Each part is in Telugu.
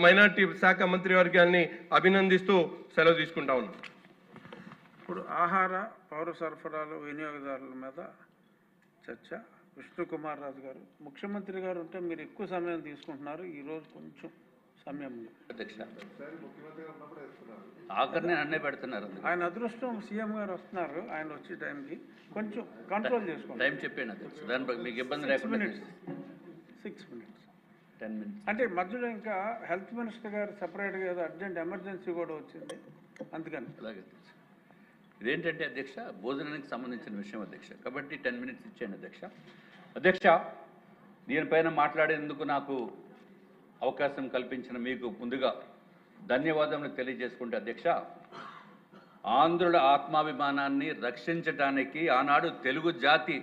మైనార్టీ శాఖ మంత్రివర్గాన్ని అభినందిస్తూ సెలవు తీసుకుంటా ఉన్నాం. ఇప్పుడు ఆహార పౌర సరఫరాలు వినియోగదారుల మీద చర్చ. విష్ణుకుమార్ రాజు గారు, ముఖ్యమంత్రి గారు ఉంటే మీరు ఎక్కువ సమయం తీసుకుంటున్నారు, ఈరోజు కొంచెం సమయం అధ్యక్ష ఆఖరిని అన్నే పెడుతున్నారు. ఆయన అదృష్టం సీఎం గారు వస్తున్నారు, ఆయన వచ్చే టైంకి కొంచెం కంట్రోల్ చేసుకోండి. టైం చెప్పాను అధ్యక్ష, దాని మీకు ఇబ్బంది లేకుండా 6 minutes 10 minutes. అంటే మధ్యలో ఇంకా హెల్త్ మినిస్టర్ గారు సపరేట్గా ఏదో అర్జెంట్ ఎమర్జెన్సీ కూడా వచ్చింది, అందుకని. అలాగే అధ్యక్ష, ఇదేంటంటే అధ్యక్ష భోజనానికి సంబంధించిన విషయం అధ్యక్ష, కాబట్టి 10 minutes ఇచ్చాను అధ్యక్ష. అధ్యక్ష, దీనిపైన మాట్లాడేందుకు నాకు అవకాశం కల్పించిన మీకు ముందుగా ధన్యవాదములు తెలియజేసుకుంటే అధ్యక్ష, ఆంధ్రుల ఆత్మాభిమానాన్ని రక్షించటానికి, ఆనాడు తెలుగు జాతి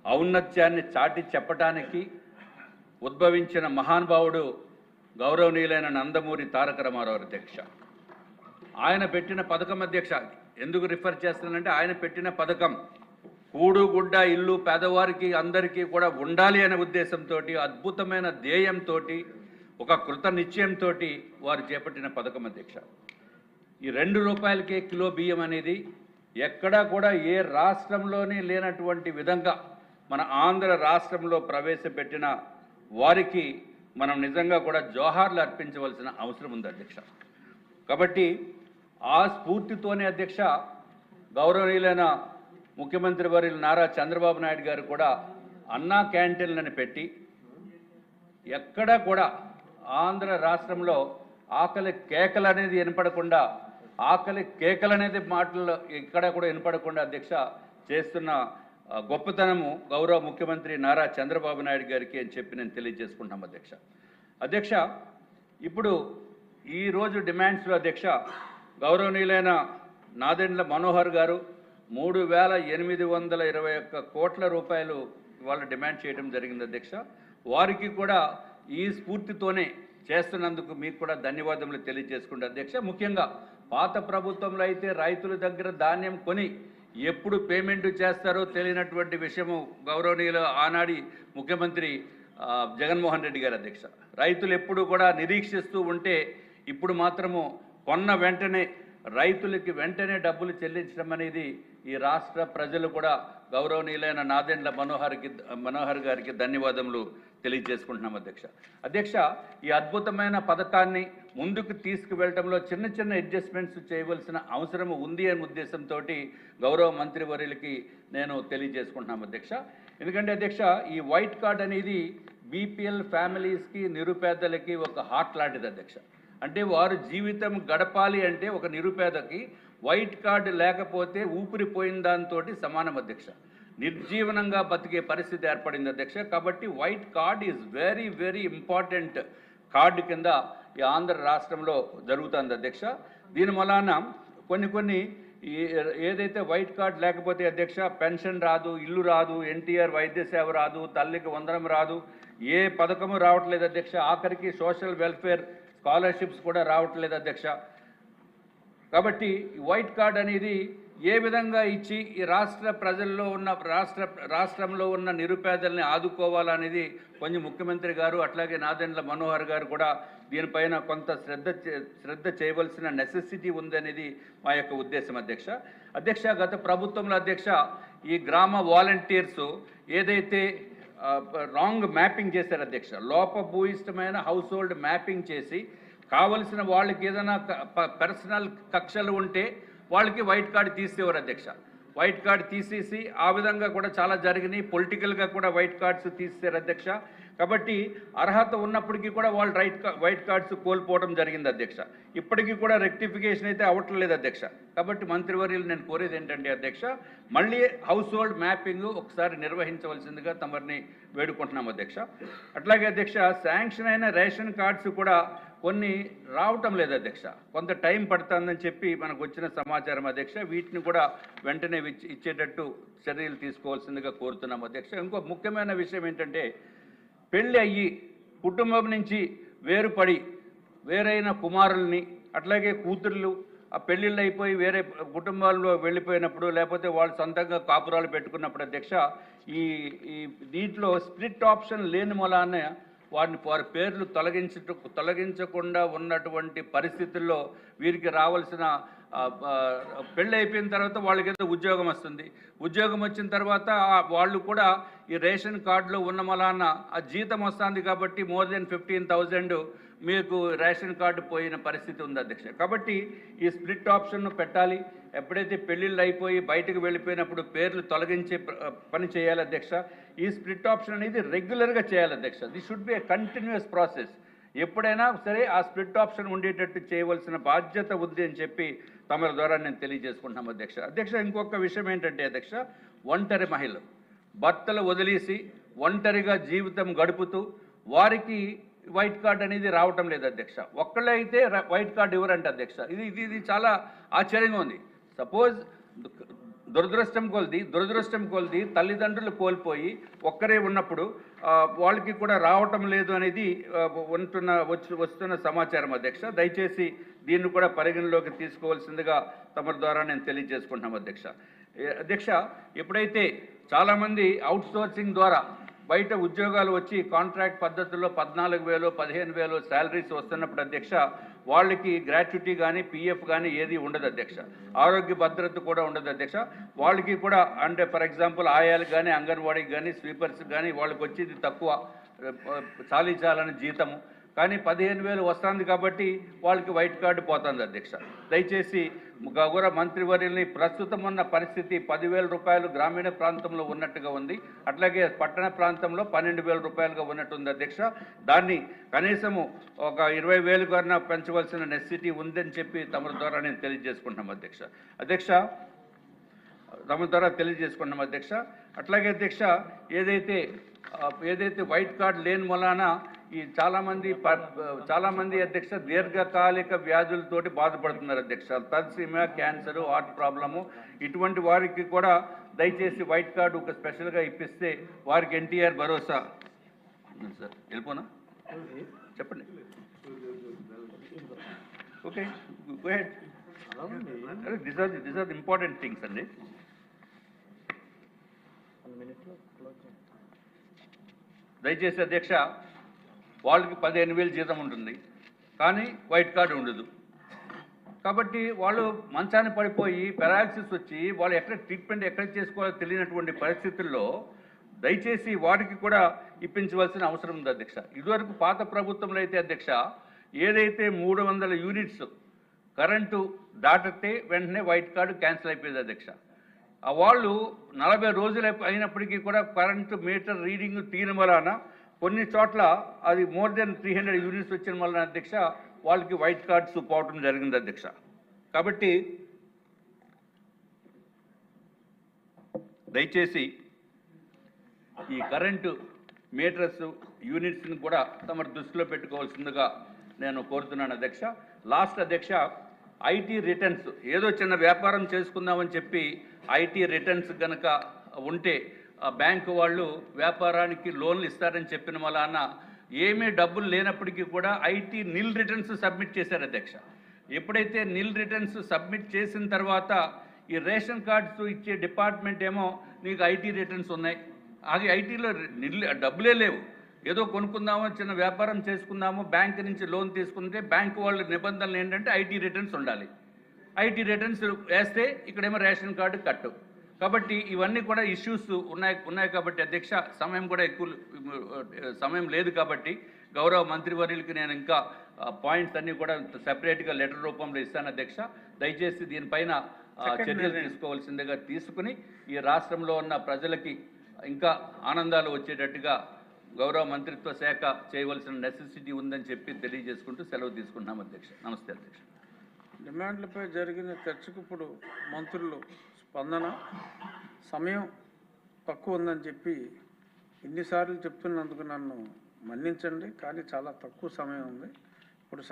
ఔన్నత్యాన్ని చాటి చెప్పటానికి ఉద్భవించిన మహానుభావుడు గౌరవనీయులైన నందమూరి తారక రామారావు అధ్యక్ష. ఆయన పెట్టిన పథకం అధ్యక్ష, ఎందుకు రిఫర్ చేస్తున్నానంటే ఆయన పెట్టిన పథకం కూడు గుడ్డ ఇల్లు పేదవారికి అందరికీ కూడా ఉండాలి అనే ఉద్దేశంతో, అద్భుతమైన ధ్యేయంతో, ఒక కృత నిశ్చయంతో వారు చేపట్టిన పథకం అధ్యక్ష. ఈ 2 రూపాయలకే కిలో బియ్యం అనేది ఎక్కడా కూడా ఏ రాష్ట్రంలోనే లేనటువంటి విధంగా మన ఆంధ్ర రాష్ట్రంలో ప్రవేశపెట్టిన వారికి మనం నిజంగా కూడా జోహార్లు అర్పించవలసిన అవసరం ఉంది అధ్యక్ష. కాబట్టి ఆ స్ఫూర్తితోనే అధ్యక్ష గౌరవనీయులైన ముఖ్యమంత్రి వర్యులు నారా చంద్రబాబు నాయుడు గారు కూడా అన్నా క్యాంటీన్లను పెట్టి ఎక్కడా కూడా ఆంధ్ర రాష్ట్రంలో ఆకలి కేకలు అనేది వినపడకుండా, ఆకలి కేకలు అనేది మాటల్లో ఎక్కడా కూడా వినపడకుండా అధ్యక్ష చేస్తున్న గొప్పతనము గౌరవ ముఖ్యమంత్రి నారా చంద్రబాబు నాయుడు గారికి అని చెప్పి నేను తెలియజేసుకుంటాం అధ్యక్ష. అధ్యక్ష, ఇప్పుడు ఈరోజు డిమాండ్స్లో అధ్యక్ష గౌరవనీయులైన నాదెండ్ల మనోహర్ గారు 3,821 కోట్ల రూపాయలు ఇవాళ డిమాండ్ చేయడం జరిగింది అధ్యక్ష. వారికి కూడా ఈ స్ఫూర్తితోనే చేస్తున్నందుకు మీకు కూడా ధన్యవాదములు తెలియజేసుకుంటే అధ్యక్ష. ముఖ్యంగా పాత ప్రభుత్వంలో అయితే రైతుల దగ్గర ధాన్యం కొని ఎప్పుడు పేమెంట్ చేస్తారో తెలియనటువంటి విషయము గౌరవనీయులు ఆనాడి ముఖ్యమంత్రి జగన్మోహన్ రెడ్డి గారు అధ్యక్ష. రైతులు ఎప్పుడు కూడా నిరీక్షిస్తూ ఉంటే ఇప్పుడు మాత్రము కొన్న వెంటనే రైతులకి వెంటనే డబ్బులు చెల్లించడం అనేది ఈ రాష్ట్ర ప్రజలు కూడా గౌరవనీయులైన నాదెండ్ల మనోహర్ గారికి ధన్యవాదములు తెలియజేసుకుంటున్నాం అధ్యక్ష. అధ్యక్ష, ఈ అద్భుతమైన పథకాన్ని ముందుకు తీసుకువెళ్ళడంలో చిన్న చిన్న అడ్జస్ట్మెంట్స్ చేయవలసిన అవసరం ఉంది అనే ఉద్దేశంతో గౌరవ మంత్రివర్యులకి నేను తెలియజేసుకుంటున్నాం అధ్యక్ష. ఎందుకంటే అధ్యక్ష, ఈ వైట్ కార్డ్ అనేది బీపీఎల్ ఫ్యామిలీస్కి, నిరుపేదలకి ఒక హార్ట్ లాంటిది అధ్యక్ష. అంటే వారు జీవితం గడపాలి అంటే ఒక నిరుపేదకి వైట్ కార్డు లేకపోతే ఊపిరిపోయిన దాంతో సమానం అధ్యక్ష. నిర్జీవనంగా బతికే పరిస్థితి ఏర్పడింది అధ్యక్ష. కాబట్టి white card is very very important card కింద ఈ ఆంధ్ర రాష్ట్రంలో జరుగుతుంది అధ్యక్ష. దీని వలన కొన్ని ఏదైతే వైట్ కార్డ్ లేకపోతే అధ్యక్ష పెన్షన్ రాదు, ఇల్లు రాదు, ఎన్టీఆర్ వైద్య సేవ రాదు, తల్లికి వందనం రాదు, ఏ పథకము రావట్లేదు అధ్యక్ష. ఆఖరికి సోషల్ వెల్ఫేర్ స్కాలర్షిప్స్ కూడా రావట్లేదు అధ్యక్ష. కాబట్టి వైట్ కార్డ్ అనేది ఏ విధంగా ఇచ్చి ఈ రాష్ట్ర ప్రజల్లో ఉన్న రాష్ట్రంలో ఉన్న నిరుపేదల్ని ఆదుకోవాలనేది కొంచెం ముఖ్యమంత్రి గారు అట్లాగే నాదెండ్ల మనోహర్ గారు కూడా దీనిపైన కొంత శ్రద్ధ చేయవలసిన నెసెసిటీ ఉందనేది మా యొక్క ఉద్దేశం అధ్యక్ష. అధ్యక్ష, గత ప్రభుత్వంలో అధ్యక్ష ఈ గ్రామ వాలంటీర్స్ ఏదైతే రాంగ్ మ్యాపింగ్ చేశారు అధ్యక్ష, లోపభూయిష్టమైన హౌస్ హోల్డ్ మ్యాపింగ్ చేసి కావలసిన వాళ్ళకి ఏదైనా పర్సనల్ కక్షలు ఉంటే వాళ్ళకి వైట్ కార్డు తీసేవారు అధ్యక్ష. వైట్ కార్డు తీసేసి ఆ విధంగా కూడా చాలా జరిగినాయి. పొలిటికల్గా కూడా వైట్ కార్డ్స్ తీసేశారు అధ్యక్ష. కాబట్టి అర్హత ఉన్నప్పటికీ కూడా వాళ్ళు వైట్ కార్డ్స్ కోల్పోవడం జరిగింది అధ్యక్ష. ఇప్పటికీ కూడా రెక్టిఫికేషన్ అయితే అవ్వట్లేదు అధ్యక్ష. కాబట్టి మంత్రివర్యులు నేను కోరేది ఏంటంటే అధ్యక్ష, మళ్ళీ హౌస్ హోల్డ్ మ్యాపింగ్ ఒకసారి నిర్వహించవలసిందిగా తమరిని వేడుకుంటున్నాం అధ్యక్ష. అట్లాగే అధ్యక్ష, శాంక్షన్ అయిన రేషన్ కార్డ్స్ కూడా కొన్ని రావటం లేదు అధ్యక్ష, కొంత టైం పడుతుందని చెప్పి మనకు వచ్చిన సమాచారం అధ్యక్ష. వీటిని కూడా వెంటనే ఇచ్చేటట్టు చర్యలు తీసుకోవాల్సిందిగా కోరుతున్నాం అధ్యక్ష. ఇంకో ముఖ్యమైన విషయం ఏంటంటే, పెళ్ళి అయ్యి కుటుంబం నుంచి వేరుపడి వేరైన కుమారుల్ని అట్లాగే కూతుర్లు ఆ పెళ్ళిళ్ళు అయిపోయి వేరే కుటుంబాల్లో వెళ్ళిపోయినప్పుడు లేకపోతే వాళ్ళు సొంతంగా కాపురాలు పెట్టుకున్నప్పుడు అధ్యక్ష ఈ దీంట్లో స్ప్లిట్ ఆప్షన్ లేని మూలాన వారి పేర్లు తొలగించకుండా ఉన్నటువంటి పరిస్థితుల్లో వీరికి రావాల్సిన పెళ్ళి అయిపోయిన తర్వాత వాళ్ళకి ఏదో ఉద్యోగం వస్తుంది. ఉద్యోగం వచ్చిన తర్వాత వాళ్ళు కూడా ఈ రేషన్ కార్డులో ఉన్న మలాన ఆ జీతం వస్తుంది కాబట్టి మోర్ దెన్ 15,000 మీకు రేషన్ కార్డు పోయిన పరిస్థితి ఉంది అధ్యక్ష. కాబట్టి ఈ స్ప్లిట్ ఆప్షన్ను పెట్టాలి. ఎప్పుడైతే పెళ్ళిళ్ళు అయిపోయి బయటకు వెళ్ళిపోయినప్పుడు పేర్లు తొలగించే పని చేయాలి అధ్యక్ష. ఈ స్ప్లిట్ ఆప్షన్ అనేది రెగ్యులర్గా చేయాలి అధ్యక్ష. This should be a continuous process. ఎప్పుడైనా సరే ఆ స్ప్లిట్ ఆప్షన్ ఉండేటట్టు చేయవలసిన బాధ్యత ఉంది అని చెప్పి తమ ద్వారా నేను తెలియజేసుకుంటున్నాం అధ్యక్ష. అధ్యక్ష, ఇంకొక విషయం ఏంటంటే అధ్యక్ష, ఒంటరి మహిళలు భర్తలు వదిలేసి ఒంటరిగా జీవితం గడుపుతూ వారికి వైట్ కార్డ్ అనేది రావటం లేదు అధ్యక్ష. ఒక్కళ్ళే అయితే వైట్ కార్డ్ ఇవ్వరంట అధ్యక్ష. ఇది చాలా ఆశ్చర్యంగా ఉంది. సపోజ్ దురదృష్టం కొలది తల్లిదండ్రులు కోల్పోయి ఒక్కరే ఉన్నప్పుడు వాళ్ళకి కూడా రావటం లేదు అనేది వస్తున్న సమాచారం అధ్యక్ష. దయచేసి దీన్ని కూడా పరిగణలోకి తీసుకోవాల్సిందిగా తమ ద్వారా నేను తెలియజేసుకుంటున్నాం అధ్యక్ష. అధ్యక్ష, ఎప్పుడైతే చాలామంది అవుట్సోర్సింగ్ ద్వారా బయట ఉద్యోగాలు వచ్చి కాంట్రాక్ట్ పద్ధతుల్లో 14,000 15,000 శాలరీస్ వస్తున్నప్పుడు అధ్యక్ష, వాళ్ళకి గ్రాట్యుటీ కానీ పిఎఫ్ కానీ ఏది ఉండదు అధ్యక్ష. ఆరోగ్య భద్రత కూడా ఉండదు అధ్యక్ష. వాళ్ళకి కూడా అంటే ఫర్ ఎగ్జాంపుల్ ఆయాలకు కానీ అంగన్వాడీకి కానీ స్వీపర్స్కి కానీ వాళ్ళకి వచ్చేది తక్కువ చాలని జీతము, కానీ 15,000 వస్తుంది కాబట్టి వాళ్ళకి వైట్ కార్డు పోతుంది అధ్యక్ష. దయచేసి గౌరవ మంత్రివర్యుల్ని ప్రస్తుతం ఉన్న పరిస్థితి 10,000 రూపాయలు గ్రామీణ ప్రాంతంలో ఉన్నట్టుగా ఉంది, అట్లాగే పట్టణ ప్రాంతంలో 12,000 రూపాయలుగా ఉన్నట్టుంది అధ్యక్ష. దాన్ని కనీసము ఒక 20,000 కన్నా పెంచవలసిన నెసిటీ ఉందని చెప్పి తమ ద్వారా నేను తెలియజేసుకుంటున్నాం అధ్యక్ష. తమ ద్వారా తెలియజేసుకున్నాం అధ్యక్ష. అట్లాగే అధ్యక్ష, ఏదైతే వైట్ కార్డ్ లేని వలన ఈ చాలామంది అధ్యక్ష దీర్ఘకాలిక వ్యాధులతోటి బాధపడుతున్నారు అధ్యక్ష. తలసీమియా, క్యాన్సర్, హార్ట్ ప్రాబ్లము, ఇటువంటి వారికి కూడా దయచేసి వైట్ కార్డు ఒక స్పెషల్గా ఇప్పిస్తే వారికి ఎన్టీఆర్ భరోసా సార్. వెళ్ళిపోనా చెప్పండి. Okay, go ahead. This are important things అండి. దయచేసి అధ్యక్ష, వాళ్ళకి 15,000 జీతం ఉంటుంది కానీ వైట్ కార్డు ఉండదు. కాబట్టి వాళ్ళు మంచాన్ని పడిపోయి పెరాలసిస్ వచ్చి వాళ్ళు ట్రీట్మెంట్ ఎక్కడ చేసుకోవాలో తెలియనటువంటి పరిస్థితుల్లో దయచేసి వారికి కూడా ఇప్పించవలసిన అవసరం ఉంది అధ్యక్ష. ఇదివరకు పాత ప్రభుత్వంలో అయితే అధ్యక్ష, ఏదైతే 300 యూనిట్స్ కరెంటు దాటితే వెంటనే వైట్ కార్డు క్యాన్సిల్ అయిపోయేది అధ్యక్ష. వాళ్ళు 40 రోజులు అయినప్పటికీ కూడా కరెంటు మీటర్ రీడింగ్ తీయడం వలన కొన్ని చోట్ల అది మోర్ దెన్ 300 యూనిట్స్ వచ్చిన వలన అధ్యక్ష వాళ్ళకి వైట్ కార్డ్స్ పోవటం జరిగింది అధ్యక్ష. కాబట్టి దయచేసి ఈ కరెంటు మీటర్స్ యూనిట్స్ని కూడా తమ దృష్టిలో పెట్టుకోవాల్సిందిగా నేను కోరుతున్నాను అధ్యక్ష. లాస్ట్ అధ్యక్ష, ఐటీ రిటర్న్స్ ఏదో చిన్న వ్యాపారం చేసుకుందామని చెప్పి ఐటీ రిటర్న్స్ కనుక ఉంటే బ్యాంకు వాళ్ళు వ్యాపారానికి లోన్లు ఇస్తారని చెప్పిన వలన ఏమీ డబ్బులు లేనప్పటికీ కూడా ఐటీ నిల్ రిటర్న్స్ సబ్మిట్ చేశారు అధ్యక్ష. ఎప్పుడైతే నిల్ రిటర్న్స్ సబ్మిట్ చేసిన తర్వాత ఈ రేషన్ కార్డ్స్ ఇచ్చే డిపార్ట్మెంట్ ఏమో నీకు ఐటీ రిటర్న్స్ ఉన్నాయి, అది ఐటీలో డబ్బులే లేవు, ఏదో కొనుక్కుందామో చిన్న వ్యాపారం చేసుకుందామో బ్యాంక్ నుంచి లోన్ తీసుకుంటే బ్యాంకు వాళ్ళ నిబంధనలు ఏంటంటే ఐటీ రిటర్న్స్ ఉండాలి. ఐటీ రిటర్న్స్ వేస్తే ఇక్కడేమో రేషన్ కార్డు కట్టు. కాబట్టి ఇవన్నీ కూడా ఇష్యూస్ ఉన్నాయి కాబట్టి అధ్యక్ష, సమయం లేదు కాబట్టి గౌరవ మంత్రివర్యులకి నేను ఇంకా పాయింట్స్ అన్నీ కూడా సెపరేట్గా లెటర్ రూపంలో ఇస్తాను అధ్యక్ష. దయచేసి దీనిపైన చర్యలు తీసుకోవాల్సిందిగా తీసుకుని ఈ రాష్ట్రంలో ఉన్న ప్రజలకి ఇంకా ఆనందాలు వచ్చేటట్టుగా గౌరవ మంత్రిత్వ శాఖ చేయవలసిన నెసెసిటీ ఉందని చెప్పి తెలియజేసుకుంటూ సెలవు తీసుకుంటున్నాం అధ్యక్ష. నమస్తే అధ్యక్ష. డిమాండ్లపై జరిగిన చర్చకు ఇప్పుడు మంత్రులు స్పందన. సమయం తక్కువ ఉందని చెప్పి ఇన్నిసార్లు చెప్తున్నందుకు నన్ను మన్నించండి, కానీ చాలా తక్కువ సమయం ఉంది. ఇప్పుడు